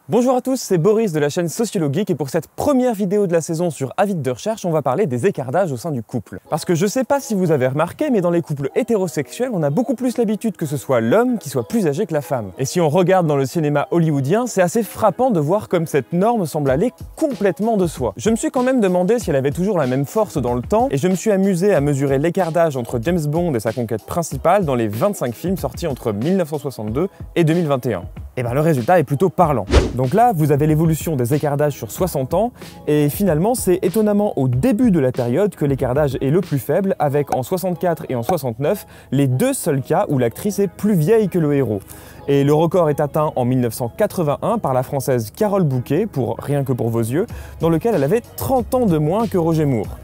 Bonjour à tous, c'est Boris de la chaîne Sociologique et pour cette première vidéo de la saison sur Avis de recherche, on va parler des écartages au sein du couple. Parce que je sais pas si vous avez remarqué, mais dans les couples hétérosexuels, on a beaucoup plus l'habitude que ce soit l'homme qui soit plus âgé que la femme. Et si on regarde dans le cinéma hollywoodien, c'est assez frappant de voir comme cette norme semble aller complètement de soi. Je me suis quand même demandé si elle avait toujours la même force dans le temps et je me suis amusé à mesurer l'écartage entre James Bond et sa conquête principale dans les 25 films sortis entre 1962 et 2021. Et bien le résultat est plutôt parlant. Donc là, vous avez l'évolution des écartages sur 60 ans, et finalement c'est étonnamment au début de la période que l'écartage est le plus faible, avec en 64 et en 69 les deux seuls cas où l'actrice est plus vieille que le héros. Et le record est atteint en 1981 par la française Carole Bouquet, pour Rien que pour vos yeux, dans lequel elle avait 30 ans de moins que Roger Moore.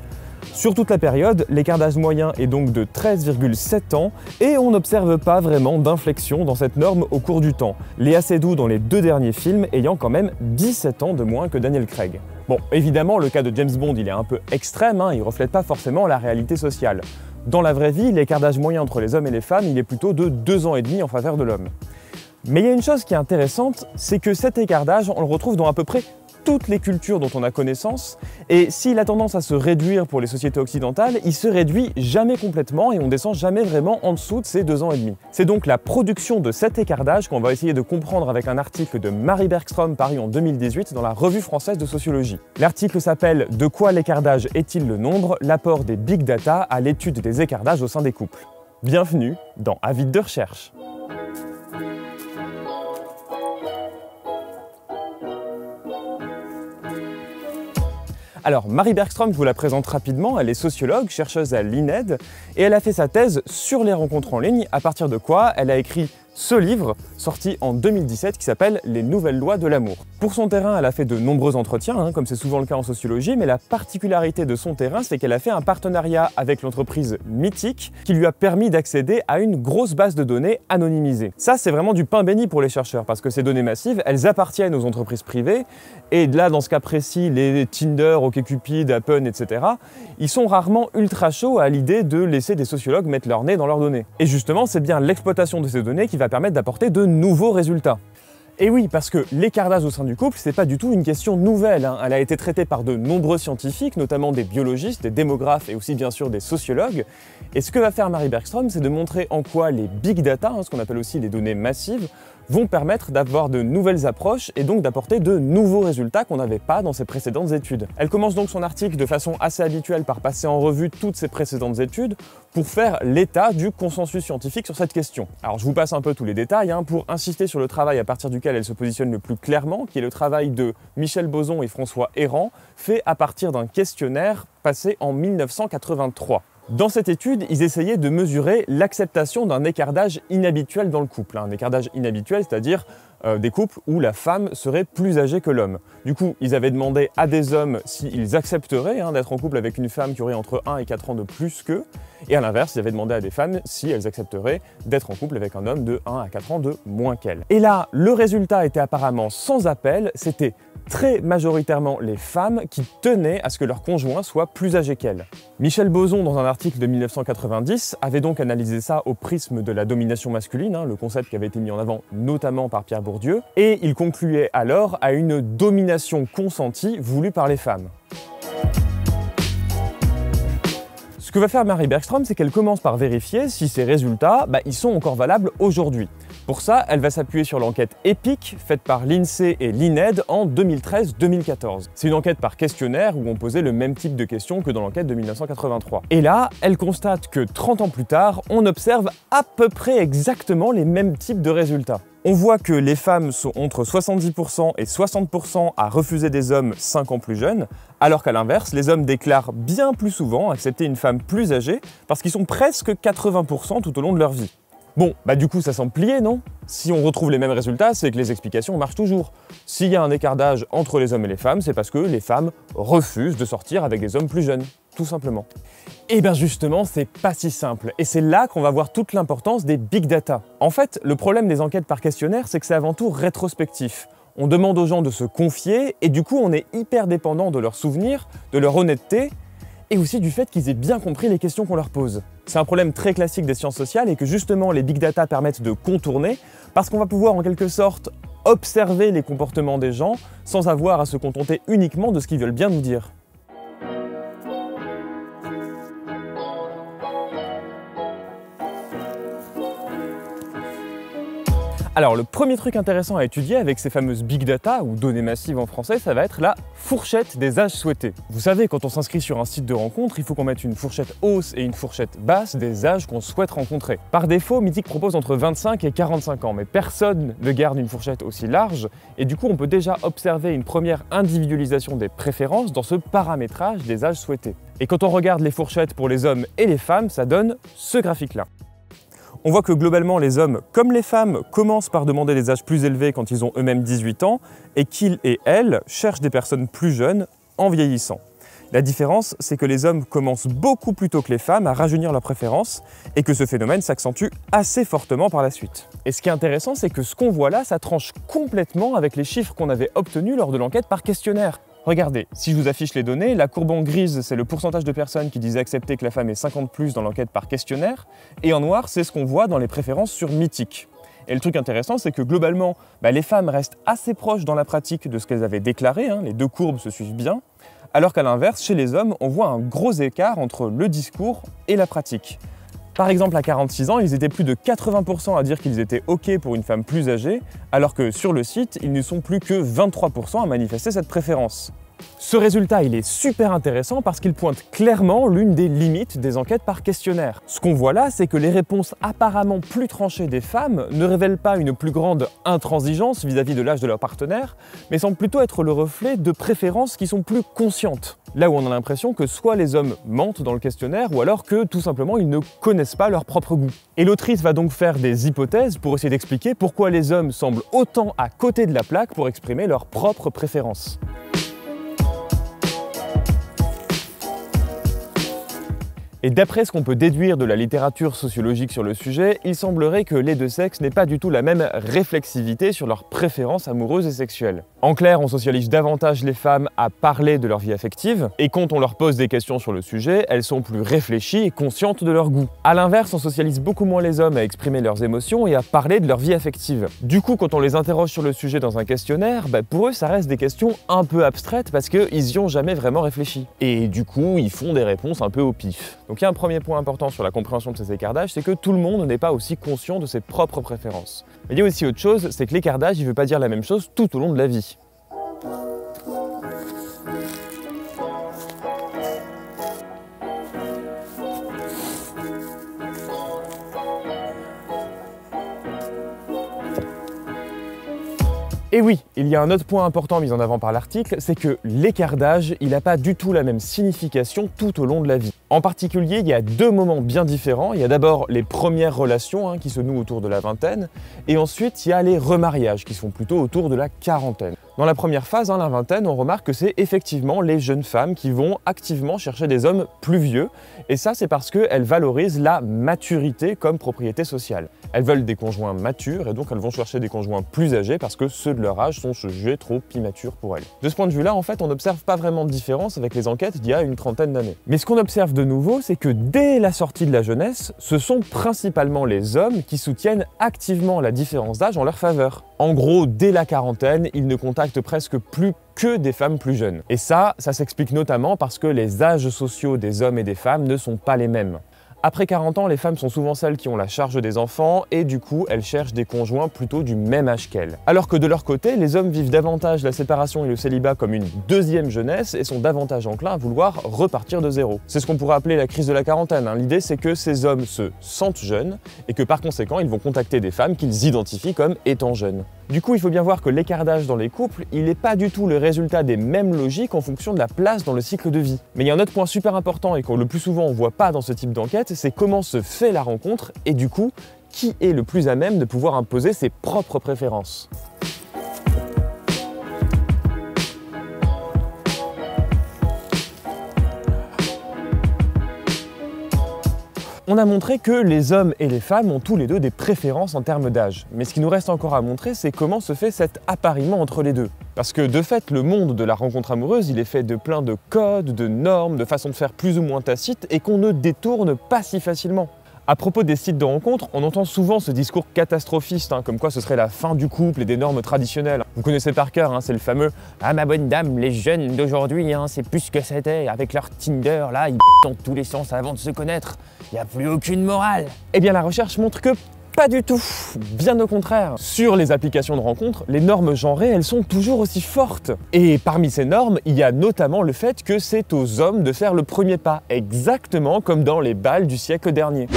Sur toute la période, l'écartage moyen est donc de 13,7 ans et on n'observe pas vraiment d'inflexion dans cette norme au cours du temps. Léa Seydoux dans les deux derniers films ayant quand même 17 ans de moins que Daniel Craig. Bon, évidemment, le cas de James Bond, il est un peu extrême, il reflète pas forcément la réalité sociale. Dans la vraie vie, l'écartage moyen entre les hommes et les femmes, il est plutôt de 2 ans et demi en faveur de l'homme. Mais il y a une chose qui est intéressante, c'est que cet écartage, on le retrouve dans à peu près toutes les cultures dont on a connaissance, et s'il a tendance à se réduire pour les sociétés occidentales, il se réduit jamais complètement et on descend jamais vraiment en dessous de ces 2 ans et demi. C'est donc la production de cet écartage qu'on va essayer de comprendre avec un article de Marie Bergström paru en 2018 dans la Revue française de sociologie. L'article s'appelle « De quoi l'écartage est-il le nombre? L'apport des big data à l'étude des écartages au sein des couples ». Bienvenue dans Avis de recherche. Alors, Marie Bergström, je vous la présente rapidement, elle est sociologue, chercheuse à l'INED, et elle a fait sa thèse sur les rencontres en ligne, à partir de quoi elle a écrit ce livre, sorti en 2017, qui s'appelle « Les nouvelles lois de l'amour ». Pour son terrain, elle a fait de nombreux entretiens, comme c'est souvent le cas en sociologie, mais la particularité de son terrain, c'est qu'elle a fait un partenariat avec l'entreprise Mythic, qui lui a permis d'accéder à une grosse base de données anonymisée. Ça, c'est vraiment du pain béni pour les chercheurs, parce que ces données massives, elles appartiennent aux entreprises privées, et là, dans ce cas précis, les Tinder, OkCupid, Appen, etc., ils sont rarement ultra chauds à l'idée de laisser des sociologues mettre leur nez dans leurs données. Et justement, c'est bien l'exploitation de ces données qui va permettre d'apporter de nouveaux résultats. Et oui, parce que l'écartage au sein du couple, c'est pas du tout une question nouvelle. Elle a été traitée par de nombreux scientifiques, notamment des biologistes, des démographes et aussi bien sûr des sociologues. Et ce que va faire Marie Bergström, c'est de montrer en quoi les big data, ce qu'on appelle aussi les données massives, vont permettre d'avoir de nouvelles approches et donc d'apporter de nouveaux résultats qu'on n'avait pas dans ses précédentes études. Elle commence donc son article de façon assez habituelle par passer en revue toutes ses précédentes études pour faire l'état du consensus scientifique sur cette question. Alors je vous passe un peu tous les détails pour insister sur le travail à partir duquel elle se positionne le plus clairement, qui est le travail de Michel Boson et François Héran, fait à partir d'un questionnaire passé en 1983. Dans cette étude, ils essayaient de mesurer l'acceptation d'un écartage inhabituel dans le couple. Un écartage inhabituel, c'est-à-dire des couples où la femme serait plus âgée que l'homme. Du coup, ils avaient demandé à des hommes s'ils accepteraient d'être en couple avec une femme qui aurait entre 1 et 4 ans de plus qu'eux, et à l'inverse, ils avaient demandé à des femmes si elles accepteraient d'être en couple avec un homme de 1 à 4 ans de moins qu'elles. Et là, le résultat était apparemment sans appel, c'était très majoritairement les femmes qui tenaient à ce que leur conjoint soit plus âgé qu'elles. Michel Boson, dans un article de 1990, avait donc analysé ça au prisme de la domination masculine, le concept qui avait été mis en avant notamment par Pierre Bourdieu, et il concluait alors à une domination consentie voulue par les femmes. Ce que va faire Marie Bergström, c'est qu'elle commence par vérifier si ces résultats ils sont encore valables aujourd'hui. Pour ça, elle va s'appuyer sur l'enquête EPIC faite par l'INSEE et l'INED en 2013-2014. C'est une enquête par questionnaire où on posait le même type de questions que dans l'enquête de 1983. Et là, elle constate que 30 ans plus tard, on observe à peu près exactement les mêmes types de résultats. On voit que les femmes sont entre 70% et 60% à refuser des hommes 5 ans plus jeunes, alors qu'à l'inverse, les hommes déclarent bien plus souvent accepter une femme plus âgée parce qu'ils sont presque 80% tout au long de leur vie. Bon, du coup ça semble plier, non? Si on retrouve les mêmes résultats, c'est que les explications marchent toujours. S'il y a un écart d'âge entre les hommes et les femmes, c'est parce que les femmes refusent de sortir avec des hommes plus jeunes, tout simplement. Et bien justement, c'est pas si simple, et c'est là qu'on va voir toute l'importance des big data. En fait, le problème des enquêtes par questionnaire, c'est que c'est avant tout rétrospectif. On demande aux gens de se confier, et du coup on est hyper dépendant de leurs souvenirs, de leur honnêteté, et aussi du fait qu'ils aient bien compris les questions qu'on leur pose. C'est un problème très classique des sciences sociales et que justement les big data permettent de contourner parce qu'on va pouvoir en quelque sorte observer les comportements des gens sans avoir à se contenter uniquement de ce qu'ils veulent bien nous dire. Alors le premier truc intéressant à étudier avec ces fameuses big data, ou données massives en français, ça va être la fourchette des âges souhaités. Vous savez, quand on s'inscrit sur un site de rencontre, il faut qu'on mette une fourchette hausse et une fourchette basse des âges qu'on souhaite rencontrer. Par défaut, Mythic propose entre 25 et 45 ans, mais personne ne garde une fourchette aussi large, et du coup on peut déjà observer une première individualisation des préférences dans ce paramétrage des âges souhaités. Et quand on regarde les fourchettes pour les hommes et les femmes, ça donne ce graphique-là. On voit que globalement les hommes comme les femmes commencent par demander des âges plus élevés quand ils ont eux-mêmes 18 ans et qu'ils et elles cherchent des personnes plus jeunes en vieillissant. La différence, c'est que les hommes commencent beaucoup plus tôt que les femmes à rajeunir leurs préférences et que ce phénomène s'accentue assez fortement par la suite. Et ce qui est intéressant, c'est que ce qu'on voit là, ça tranche complètement avec les chiffres qu'on avait obtenus lors de l'enquête par questionnaire. Regardez, si je vous affiche les données, la courbe en grise, c'est le pourcentage de personnes qui disaient accepter que la femme ait 50+ dans l'enquête par questionnaire, et en noir, c'est ce qu'on voit dans les préférences sur Mythic. Et le truc intéressant, c'est que globalement, les femmes restent assez proches dans la pratique de ce qu'elles avaient déclaré, les deux courbes se suivent bien, alors qu'à l'inverse, chez les hommes, on voit un gros écart entre le discours et la pratique. Par exemple, à 46 ans, ils étaient plus de 80% à dire qu'ils étaient OK pour une femme plus âgée, alors que sur le site, ils ne sont plus que 23% à manifester cette préférence. Ce résultat, il est super intéressant parce qu'il pointe clairement l'une des limites des enquêtes par questionnaire. Ce qu'on voit là, c'est que les réponses apparemment plus tranchées des femmes ne révèlent pas une plus grande intransigeance vis-à-vis de l'âge de leur partenaire, mais semblent plutôt être le reflet de préférences qui sont plus conscientes. Là où on a l'impression que soit les hommes mentent dans le questionnaire, ou alors que tout simplement ils ne connaissent pas leur propre goût. Et l'autrice va donc faire des hypothèses pour essayer d'expliquer pourquoi les hommes semblent autant à côté de la plaque pour exprimer leurs propres préférences. Et d'après ce qu'on peut déduire de la littérature sociologique sur le sujet, il semblerait que les deux sexes n'aient pas du tout la même réflexivité sur leurs préférences amoureuses et sexuelles. En clair, on socialise davantage les femmes à parler de leur vie affective, et quand on leur pose des questions sur le sujet, elles sont plus réfléchies et conscientes de leur goût. A l'inverse, on socialise beaucoup moins les hommes à exprimer leurs émotions et à parler de leur vie affective. Du coup, quand on les interroge sur le sujet dans un questionnaire, pour eux ça reste des questions un peu abstraites parce qu'ils n'y ont jamais vraiment réfléchi. Et du coup, ils font des réponses un peu au pif. Donc il y a un premier point important sur la compréhension de ces écarts d'âge, c'est que tout le monde n'est pas aussi conscient de ses propres préférences. Mais il y a aussi autre chose, c'est que l'écart d'âge, il ne veut pas dire la même chose tout au long de la vie. Et oui, il y a un autre point important mis en avant par l'article, c'est que l'écart d'âge, il n'a pas du tout la même signification tout au long de la vie. En particulier, il y a deux moments bien différents. Il y a d'abord les premières relations qui se nouent autour de la vingtaine, et ensuite il y a les remariages qui se font plutôt autour de la quarantaine. Dans la première phase, la vingtaine, on remarque que c'est effectivement les jeunes femmes qui vont activement chercher des hommes plus vieux, et ça c'est parce qu'elles valorisent la maturité comme propriété sociale. Elles veulent des conjoints matures, et donc elles vont chercher des conjoints plus âgés parce que ceux de leur âge sont jugés trop immatures pour elles. De ce point de vue-là, en fait, on n'observe pas vraiment de différence avec les enquêtes d'il y a une trentaine d'années. Mais ce qu'on observe de nouveau, c'est que dès la sortie de la jeunesse, ce sont principalement les hommes qui soutiennent activement la différence d'âge en leur faveur. En gros, dès la quarantaine, ils ne contactent presque plus que des femmes plus jeunes. Et ça s'explique notamment parce que les âges sociaux des hommes et des femmes ne sont pas les mêmes. Après 40 ans, les femmes sont souvent celles qui ont la charge des enfants et du coup, elles cherchent des conjoints plutôt du même âge qu'elles. Alors que de leur côté, les hommes vivent davantage la séparation et le célibat comme une deuxième jeunesse et sont davantage enclins à vouloir repartir de zéro. C'est ce qu'on pourrait appeler la crise de la quarantaine. L'idée, c'est que ces hommes se sentent jeunes et que par conséquent, ils vont contacter des femmes qu'ils identifient comme étant jeunes. Du coup, il faut bien voir que l'écart d'âge dans les couples, il n'est pas du tout le résultat des mêmes logiques en fonction de la place dans le cycle de vie. Mais il y a un autre point super important et que le plus souvent on ne voit pas dans ce type d'enquête, c'est comment se fait la rencontre et du coup, qui est le plus à même de pouvoir imposer ses propres préférences. On a montré que les hommes et les femmes ont tous les deux des préférences en termes d'âge. Mais ce qui nous reste encore à montrer, c'est comment se fait cet appariement entre les deux. Parce que de fait, le monde de la rencontre amoureuse, il est fait de plein de codes, de normes, de façons de faire plus ou moins tacites et qu'on ne détourne pas si facilement. À propos des sites de rencontres, on entend souvent ce discours catastrophiste, comme quoi ce serait la fin du couple et des normes traditionnelles. Vous connaissez par cœur, c'est le fameux « Ah ma bonne dame, les jeunes d'aujourd'hui, c'est plus ce que c'était, avec leur Tinder, là, ils dans tous les sens avant de se connaître, il n'y a plus aucune morale ». Eh bien la recherche montre que pas du tout, bien au contraire. Sur les applications de rencontres, les normes genrées, elles sont toujours aussi fortes. Et parmi ces normes, il y a notamment le fait que c'est aux hommes de faire le premier pas, exactement comme dans les bals du siècle dernier.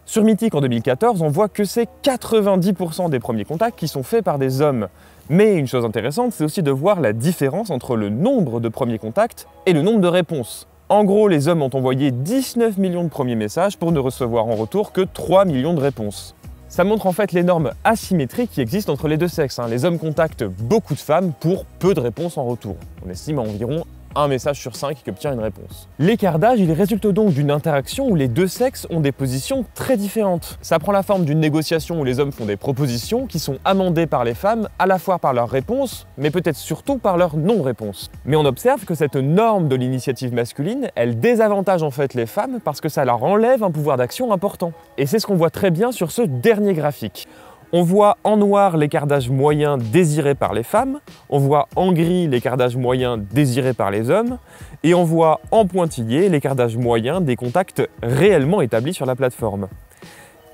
Sur Mythique en 2014, on voit que c'est 90% des premiers contacts qui sont faits par des hommes. Mais une chose intéressante, c'est aussi de voir la différence entre le nombre de premiers contacts et le nombre de réponses. En gros, les hommes ont envoyé 19 millions de premiers messages pour ne recevoir en retour que 3 millions de réponses. Ça montre en fait l'énorme asymétrie qui existe entre les deux sexes. Les hommes contactent beaucoup de femmes pour peu de réponses en retour. On estime à environ un message sur 5 qui obtient une réponse. L'écart d'âge, il résulte donc d'une interaction où les deux sexes ont des positions très différentes. Ça prend la forme d'une négociation où les hommes font des propositions qui sont amendées par les femmes à la fois par leurs réponses, mais peut-être surtout par leurs non-réponses. Mais on observe que cette norme de l'initiative masculine, elle désavantage en fait les femmes parce que ça leur enlève un pouvoir d'action important. Et c'est ce qu'on voit très bien sur ce dernier graphique. On voit en noir l'écart d'âge moyen désiré par les femmes, on voit en gris l'écart d'âge moyen désiré par les hommes, et on voit en pointillé l'écart d'âge moyen des contacts réellement établis sur la plateforme.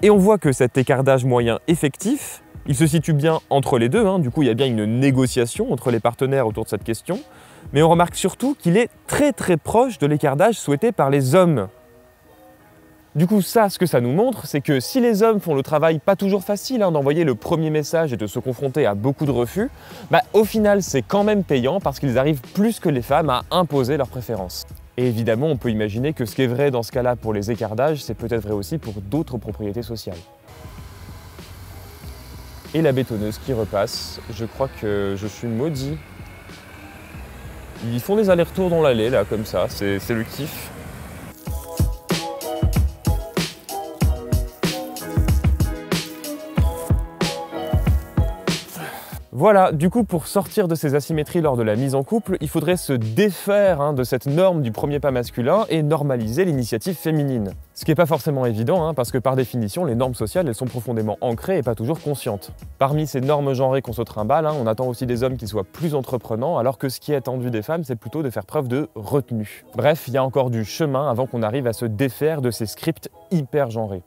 Et on voit que cet écart d'âge moyen effectif, il se situe bien entre les deux, du coup il y a bien une négociation entre les partenaires autour de cette question, mais on remarque surtout qu'il est très proche de l'écart d'âge souhaité par les hommes. Du coup, ce que ça nous montre, c'est que si les hommes font le travail pas toujours facile d'envoyer le premier message et de se confronter à beaucoup de refus, au final c'est quand même payant parce qu'ils arrivent plus que les femmes à imposer leurs préférences. Et évidemment, on peut imaginer que ce qui est vrai dans ce cas-là pour les écarts d'âge, c'est peut-être vrai aussi pour d'autres propriétés sociales. Et la bétonneuse qui repasse, je crois que je suis maudit. Ils font des allers-retours dans l'allée là, comme ça, c'est le kiff. Voilà, du coup, pour sortir de ces asymétries lors de la mise en couple, il faudrait se défaire de cette norme du premier pas masculin et normaliser l'initiative féminine. Ce qui n'est pas forcément évident, parce que par définition, les normes sociales, elles sont profondément ancrées et pas toujours conscientes. Parmi ces normes genrées qu'on se trimballe, on attend aussi des hommes qui soient plus entreprenants, alors que ce qui est attendu des femmes, c'est plutôt de faire preuve de retenue. Bref, il y a encore du chemin avant qu'on arrive à se défaire de ces scripts hyper genrés.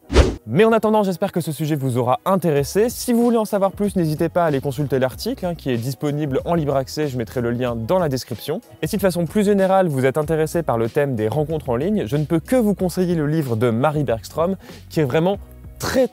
Mais en attendant, j'espère que ce sujet vous aura intéressé. Si vous voulez en savoir plus, n'hésitez pas à aller consulter l'article qui est disponible en libre accès, je mettrai le lien dans la description. Et si de façon plus générale, vous êtes intéressé par le thème des rencontres en ligne, je ne peux que vous conseiller le livre de Marie Bergstrom, qui est vraiment très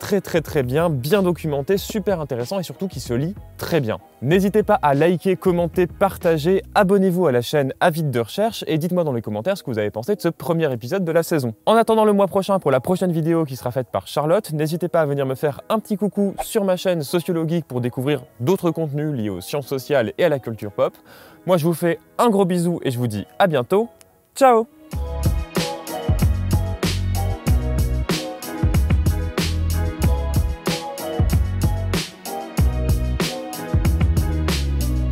bien documenté, super intéressant et surtout qui se lit très bien. N'hésitez pas à liker, commenter, partager, abonnez-vous à la chaîne Avide de recherche et dites-moi dans les commentaires ce que vous avez pensé de ce premier épisode de la saison. En attendant le mois prochain pour la prochaine vidéo qui sera faite par Charlotte, n'hésitez pas à venir me faire un petit coucou sur ma chaîne Sociologique pour découvrir d'autres contenus liés aux sciences sociales et à la culture pop. Moi je vous fais un gros bisou et je vous dis à bientôt. Ciao!